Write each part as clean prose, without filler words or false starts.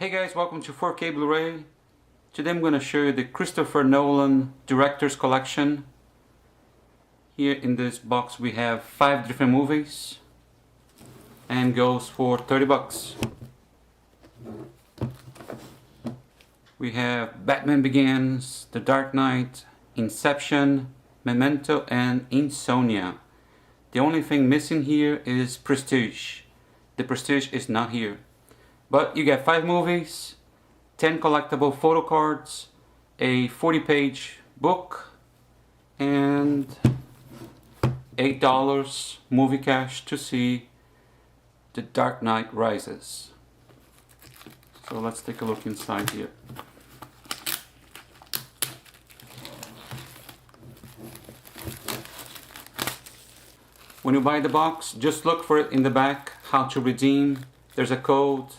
Hey guys, welcome to 4K Blu-ray. Today I'm going to show you the Christopher Nolan Director's Collection. Here in this box we have 5 different movies and goes for 30 bucks. We have Batman Begins, The Dark Knight, Inception, Memento and Insomnia. The only thing missing here is Prestige. The Prestige is not here. But you get 5 movies, 10 collectible photo cards, a 40-page book, and $8 movie cash to see The Dark Knight Rises. So let's take a look inside here. When you buy the box, just look for it in the back, how to redeem. There's a code.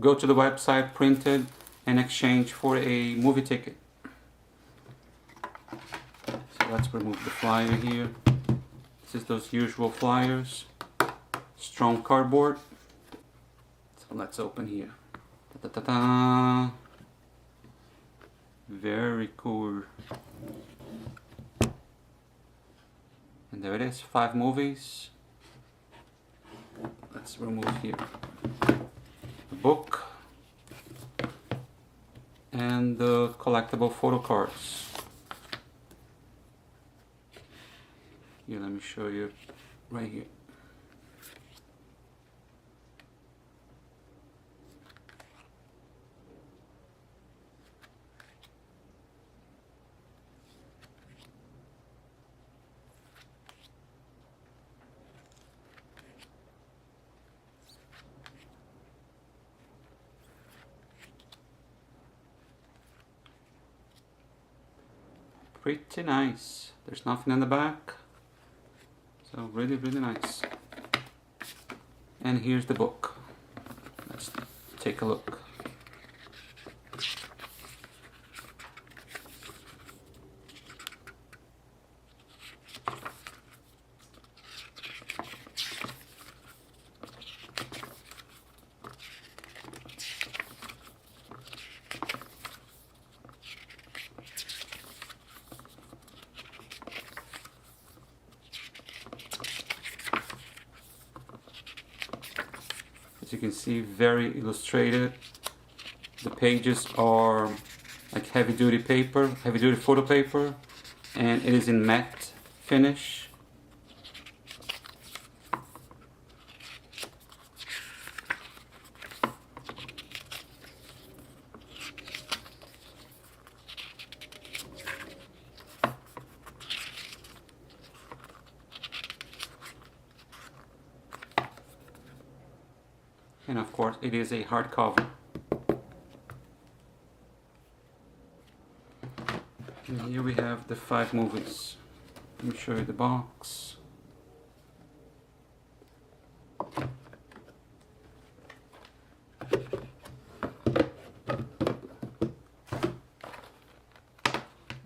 Go to the website, print it, and exchange for a movie ticket. So let's remove the flyer here. This is those usual flyers. Strong cardboard. So let's open here. Ta-ta-ta-ta. Very cool. And there it is, 5 movies. Let's remove here the book and the collectible photo cards. Here, let me show you right here. Pretty nice. There's nothing in the back. So really nice. And here's the book. Let's take a look. As you can see, very illustrated. The pages are like heavy-duty paper, heavy-duty photo paper, and it is in matte finish. And of course, it is a hardcover. And here we have the 5 movies. Let me show you the box.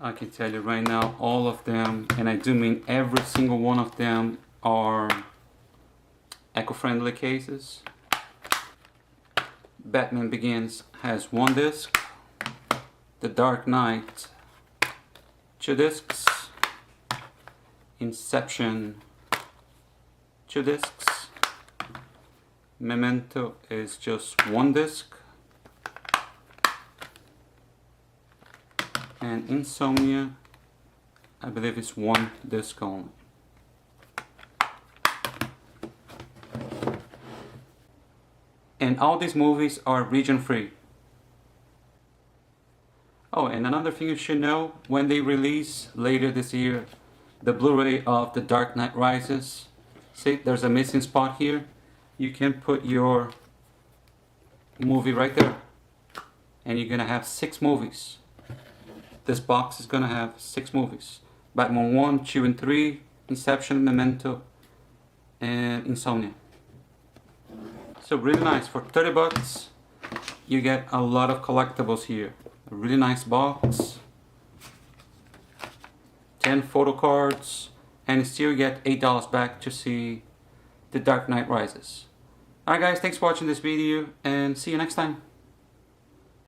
I can tell you right now, all of them, and I do mean every single one of them, are eco-friendly cases. Batman Begins has 1 disc, The Dark Knight 2 discs, Inception 2 discs, Memento is just 1 disc, and Insomnia, I believe, is 1 disc only. And all these movies are region free. Oh, and another thing you should know, when they release later this year the Blu-ray of The Dark Knight Rises, see, there's a missing spot here. You can put your movie right there, and you're gonna have 6 movies. This box is gonna have 6 movies: Batman 1, 2 and 3, Inception, Memento, and Insomnia. So really nice. For 30 bucks, you get a lot of collectibles here. A really nice box, 10 photo cards, and still get $8 back to see The Dark Knight Rises. Alright guys, thanks for watching this video, and see you next time.